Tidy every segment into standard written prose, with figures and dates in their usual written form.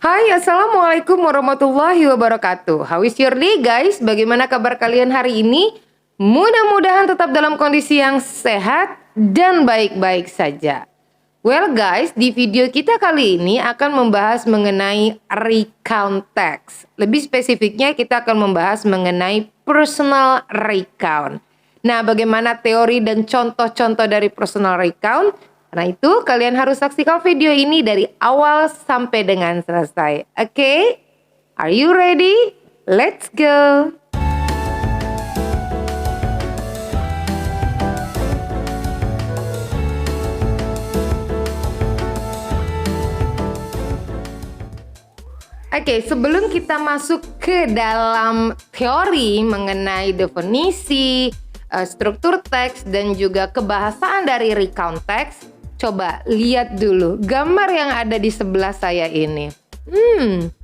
Hai, Assalamualaikum warahmatullahi wabarakatuh. How is your day guys? Bagaimana kabar kalian hari ini? Mudah-mudahan tetap dalam kondisi yang sehat dan baik-baik saja. Well guys, di video kita kali ini akan membahas mengenai recount text. Lebih spesifiknya kita akan membahas mengenai personal recount. Nah, bagaimana teori dan contoh-contoh dari personal recount? Karena itu kalian harus saksikan video ini dari awal sampai dengan selesai. Oke? Are you ready? Let's go! Oke, sebelum kita masuk ke dalam teori mengenai definisi, struktur teks dan juga kebahasaan dari recount text, coba lihat dulu gambar yang ada di sebelah saya ini.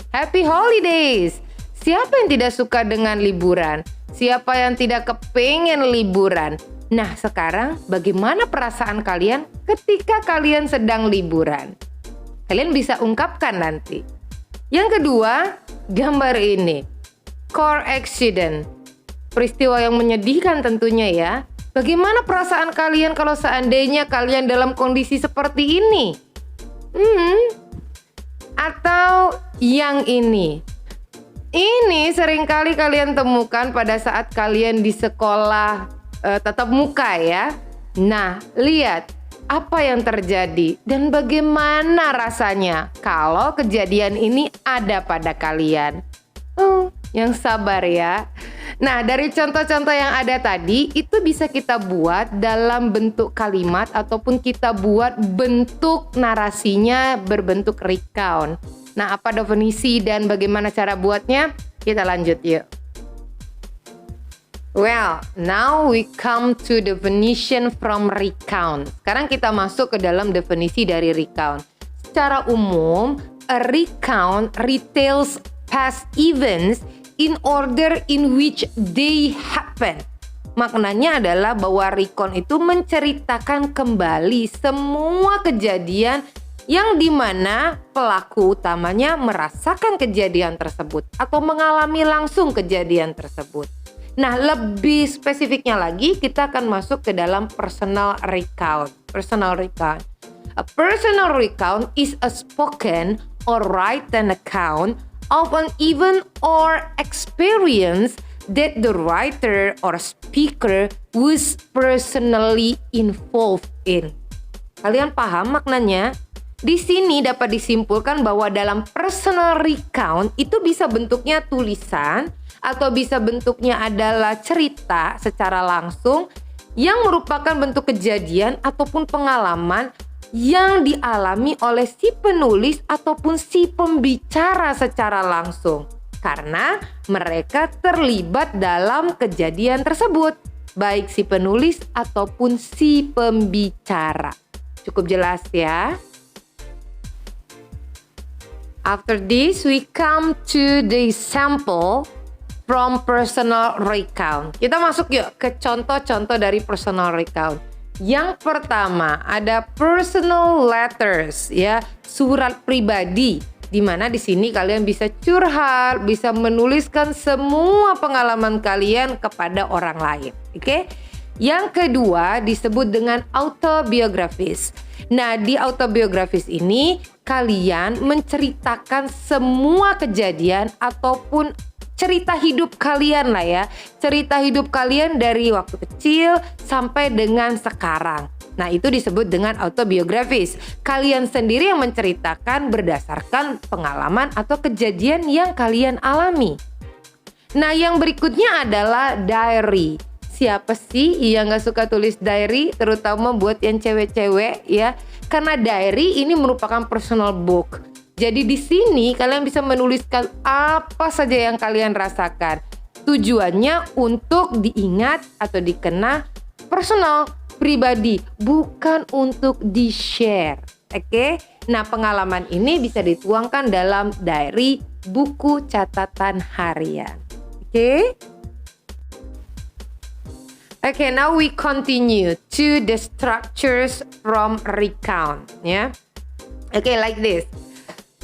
Happy holidays! Siapa yang tidak suka dengan liburan? Siapa yang tidak kepengen liburan? Nah, sekarang bagaimana perasaan kalian ketika kalian sedang liburan? Kalian bisa ungkapkan nanti. Yang kedua, gambar ini. Car accident. Peristiwa yang menyedihkan tentunya ya. Bagaimana perasaan kalian kalau seandainya kalian dalam kondisi seperti ini? Atau yang ini. Ini seringkali kalian temukan pada saat kalian di sekolah tatap muka ya. Nah, lihat apa yang terjadi dan bagaimana rasanya kalau kejadian ini ada pada kalian. Yang sabar ya. Nah, dari contoh-contoh yang ada tadi, itu bisa kita buat dalam bentuk kalimat ataupun kita buat bentuk narasinya berbentuk recount. Nah, apa definisi dan bagaimana cara buatnya? Kita lanjut yuk. Well, now we come to definition from recount. Sekarang kita masuk ke dalam definisi dari recount. Secara umum, a recount retells past events in order in which they happen. Maknanya adalah bahwa recount itu menceritakan kembali semua kejadian yang dimana pelaku utamanya merasakan kejadian tersebut atau mengalami langsung kejadian tersebut. Nah, lebih spesifiknya lagi kita akan masuk ke dalam personal recount. Personal recount. A personal recount is a spoken or written account of an event or experience that the writer or speaker was personally involved in. Kalian paham maknanya? Di sini dapat disimpulkan bahwa dalam personal recount itu bisa bentuknya tulisan atau bisa bentuknya adalah cerita secara langsung yang merupakan bentuk kejadian ataupun pengalaman yang dialami oleh si penulis ataupun si pembicara secara langsung karena mereka terlibat dalam kejadian tersebut, baik si penulis ataupun si pembicara. Cukup jelas ya? After this, we come to the sample from personal recount. Kita masuk yuk ke contoh-contoh dari personal recount. Yang pertama ada personal letters ya, surat pribadi di mana di sini kalian bisa curhat, bisa menuliskan semua pengalaman kalian kepada orang lain. Oke? Yang kedua disebut dengan autobiographies. Nah, di autobiographies ini kalian menceritakan semua kejadian ataupun cerita hidup kalian lah ya. Cerita hidup kalian dari waktu kecil sampai dengan sekarang. Nah, itu disebut dengan autobiographies. Kalian sendiri yang menceritakan berdasarkan pengalaman atau kejadian yang kalian alami. Nah, yang berikutnya adalah diary. Siapa sih yang gak suka tulis diary? Terutama buat yang cewek-cewek ya. Karena diary ini merupakan personal book. Jadi di sini kalian bisa menuliskan apa saja yang kalian rasakan. Tujuannya untuk diingat atau dikenang personal, pribadi, bukan untuk di-share. Oke? Nah, pengalaman ini bisa dituangkan dalam diary, buku catatan harian. Oke? Okay, now we continue to the structures from recount. Yeah? Okay, like this.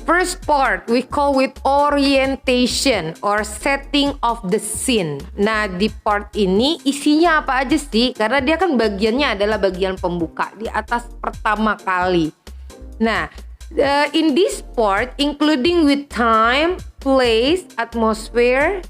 First part we call with orientation or setting of the scene. Nah, di part ini isinya apa aja sih? Karena dia kan bagiannya adalah bagian pembuka di atas pertama kali. Nah, in this part including with time, place, atmosphere,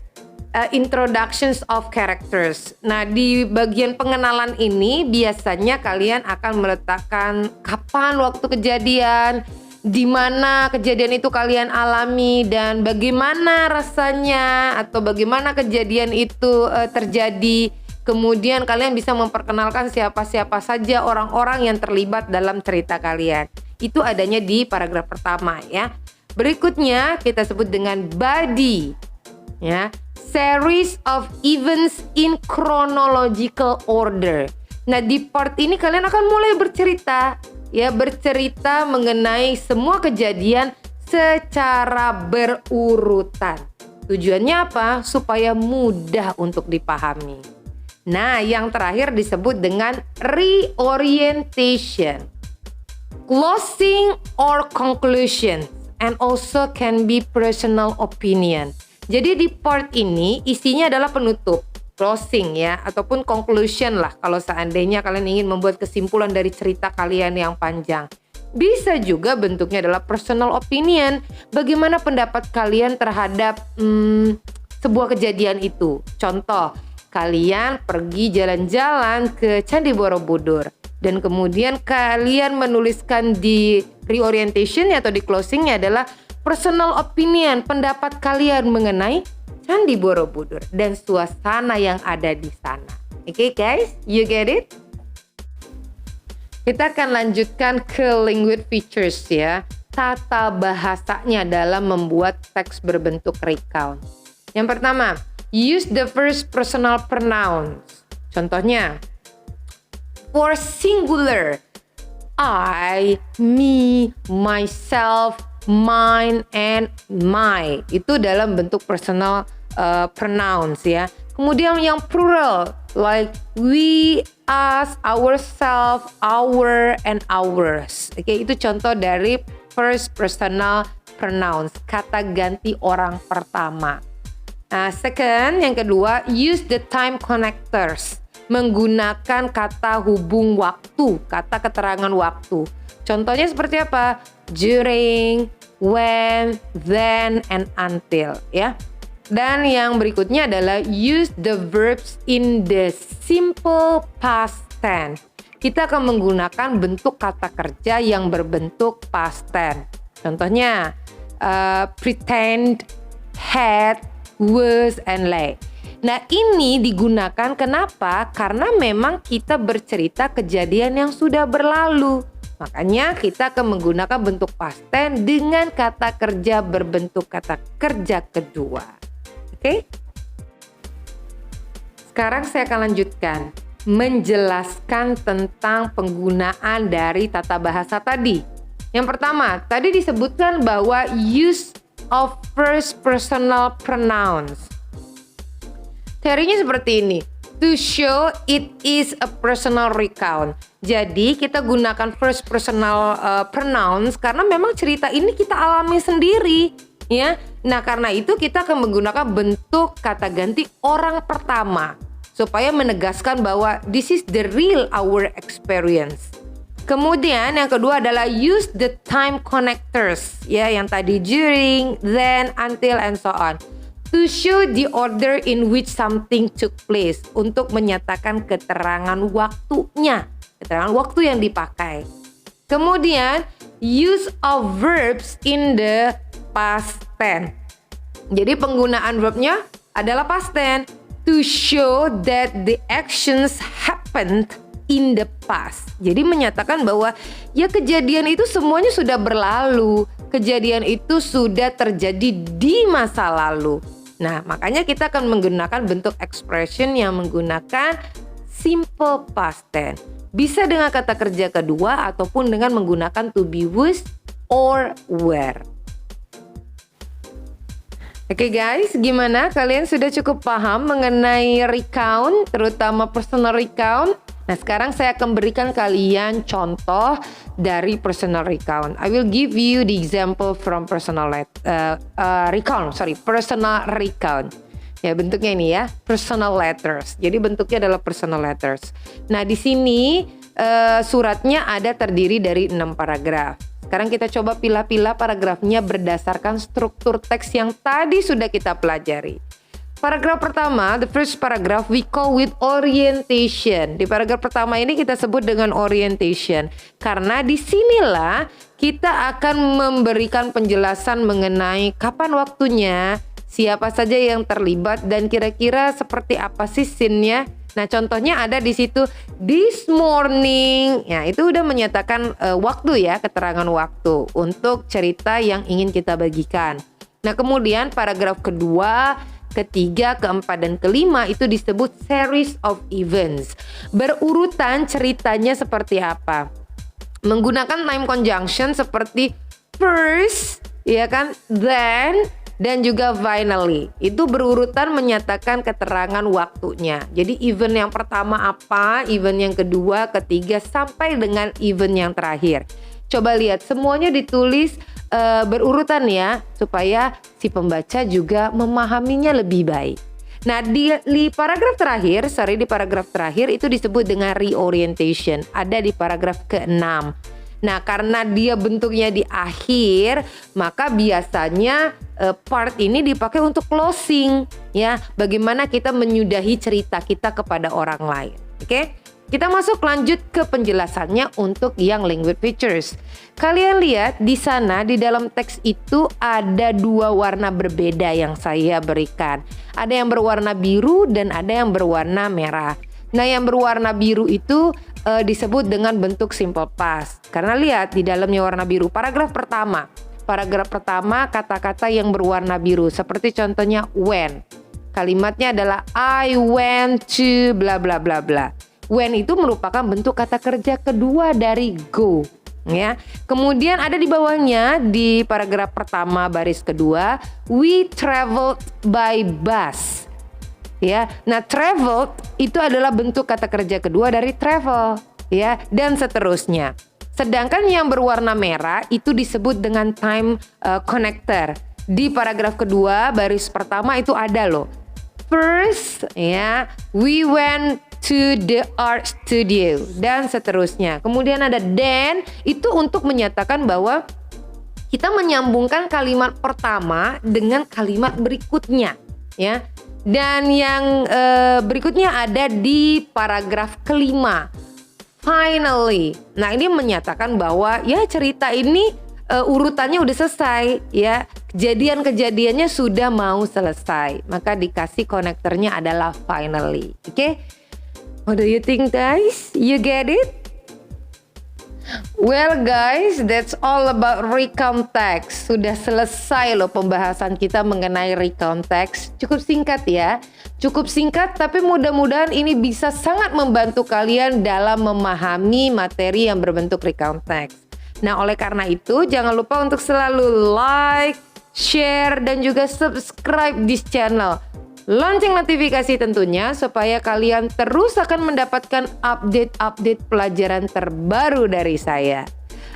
introductions of characters. Nah, di bagian pengenalan ini biasanya kalian akan meletakkan kapan waktu kejadian, di mana kejadian itu kalian alami, dan bagaimana rasanya atau bagaimana kejadian itu terjadi. Kemudian kalian bisa memperkenalkan siapa-siapa saja orang-orang yang terlibat dalam cerita kalian. Itu adanya di paragraf pertama ya. Berikutnya kita sebut dengan body ya. Series of events in chronological order. Nah, di part ini kalian akan mulai bercerita mengenai semua kejadian secara berurutan. Tujuannya apa? Supaya mudah untuk dipahami. Nah, yang terakhir disebut dengan reorientation, closing or conclusion, and also can be personal opinion. Jadi di part ini isinya adalah penutup, closing ya, ataupun conclusion lah kalau seandainya kalian ingin membuat kesimpulan dari cerita kalian yang panjang. Bisa juga bentuknya adalah personal opinion, bagaimana pendapat kalian terhadap sebuah kejadian itu. Contoh, kalian pergi jalan-jalan ke Candi Borobudur dan kemudian kalian menuliskan di reorientation atau di closingnya adalah personal opinion, pendapat kalian mengenai Candi Borobudur dan suasana yang ada di sana. Oke guys, you get it? Kita akan lanjutkan ke language features ya. Tata bahasanya dalam membuat teks berbentuk recount. Yang pertama, use the first personal pronouns. Contohnya, for singular, I, me, myself, mine, and my. Itu dalam bentuk personal pronouns ya. Kemudian yang plural, like we, us, ourselves, our, and ours. Oke, itu contoh dari first personal pronouns, kata ganti orang pertama. Nah, second, yang kedua, use the time connectors, menggunakan kata hubung waktu, kata keterangan waktu. Contohnya seperti apa? During, when, then, and until ya. Dan yang berikutnya adalah use the verbs in the simple past tense. Kita akan menggunakan bentuk kata kerja yang berbentuk past tense. Contohnya pretend, had, was, and lay. Nah, ini digunakan kenapa? Karena memang kita bercerita kejadian yang sudah berlalu. Makanya kita akan menggunakan bentuk past tense dengan kata kerja berbentuk kata kerja kedua. Oke? Sekarang saya akan lanjutkan menjelaskan tentang penggunaan dari tata bahasa tadi. Yang pertama, tadi disebutkan bahwa use of first personal pronouns. Teorinya seperti ini. To show it is a personal recount. Jadi kita gunakan first personal pronouns karena memang cerita ini kita alami sendiri, ya. Nah, karena itu kita akan menggunakan bentuk kata ganti orang pertama supaya menegaskan bahwa this is the real our experience. Kemudian yang kedua adalah use the time connectors, ya, yang tadi during, then, until, and so on. To show the order in which something took place, untuk menyatakan keterangan waktunya, keterangan waktu yang dipakai. Kemudian use of verbs in the past tense. Jadi penggunaan verbnya adalah past tense to show that the actions happened in the past. Jadi menyatakan bahwa ya kejadian itu semuanya sudah berlalu, kejadian itu sudah terjadi di masa lalu. Nah, makanya kita akan menggunakan bentuk expression yang menggunakan simple past tense. Bisa dengan kata kerja kedua ataupun dengan menggunakan to be, was, or were. Oke guys, gimana? Kalian sudah cukup paham mengenai recount, terutama personal recount? Nah, sekarang saya akan berikan kalian contoh dari personal recount. I will give you the example from personal recount. Ya, bentuknya ini ya, personal letters. Jadi bentuknya adalah personal letters. Nah, di sini suratnya ada terdiri dari 6 paragraf. Sekarang kita coba pilah-pilah paragrafnya berdasarkan struktur teks yang tadi sudah kita pelajari. Paragraf pertama, the first paragraph we call with orientation. Di paragraf pertama ini kita sebut dengan orientation. Karena disinilah kita akan memberikan penjelasan mengenai kapan waktunya, siapa saja yang terlibat, dan kira-kira seperti apa sih scene-nya. Nah, contohnya ada di situ this morning. Ya, itu udah menyatakan waktu ya, keterangan waktu untuk cerita yang ingin kita bagikan. Nah, kemudian paragraf kedua, ketiga, keempat, dan kelima itu disebut series of events. Berurutan ceritanya seperti apa? Menggunakan time conjunction seperti first, ya kan, then, dan juga finally. Itu berurutan menyatakan keterangan waktunya. Jadi event yang pertama apa, event yang kedua, ketiga, sampai dengan event yang terakhir. Coba lihat, semuanya ditulis berurutan ya, supaya si pembaca juga memahaminya lebih baik. Nah, di paragraf terakhir itu disebut dengan reorientation. Ada di paragraf ke-6. Nah, karena dia bentuknya di akhir, maka biasanya part ini dipakai untuk closing ya. Bagaimana kita menyudahi cerita kita kepada orang lain. Oke? Kita masuk lanjut ke penjelasannya untuk yang language features. Kalian lihat di sana di dalam teks itu ada 2 warna berbeda yang saya berikan. Ada yang berwarna biru dan ada yang berwarna merah. Nah, yang berwarna biru itu disebut dengan bentuk simple past. Karena lihat di dalamnya warna biru. Paragraf pertama kata-kata yang berwarna biru. Seperti contohnya when. Kalimatnya adalah I went to bla bla bla bla. When itu merupakan bentuk kata kerja kedua dari go. Ya. Kemudian ada di bawahnya di paragraf pertama baris kedua, we traveled by bus. Ya. Nah, traveled itu adalah bentuk kata kerja kedua dari travel, ya, dan seterusnya. Sedangkan yang berwarna merah itu disebut dengan time connector. Di paragraf kedua baris pertama itu ada loh. First, ya, we went to the art studio dan seterusnya. Kemudian ada then, itu untuk menyatakan bahwa kita menyambungkan kalimat pertama dengan kalimat berikutnya, ya. Dan yang berikutnya ada di paragraf kelima. Finally. Nah, ini menyatakan bahwa ya cerita ini urutannya udah selesai ya. Kejadian-kejadiannya sudah mau selesai. Maka dikasih konektornya adalah finally. Oke? What do you think, guys? You get it? Well guys, that's all about recount text. Sudah selesai loh pembahasan kita mengenai recount text. Cukup singkat ya. Cukup singkat tapi mudah-mudahan ini bisa sangat membantu kalian dalam memahami materi yang berbentuk recount text. Nah, oleh karena itu jangan lupa untuk selalu like, share, dan juga subscribe this channel. Lonceng notifikasi tentunya supaya kalian terus akan mendapatkan update-update pelajaran terbaru dari saya.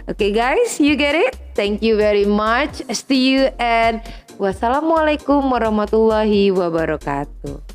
Okay guys, you get it? Thank you very much. See you and wassalamualaikum warahmatullahi wabarakatuh.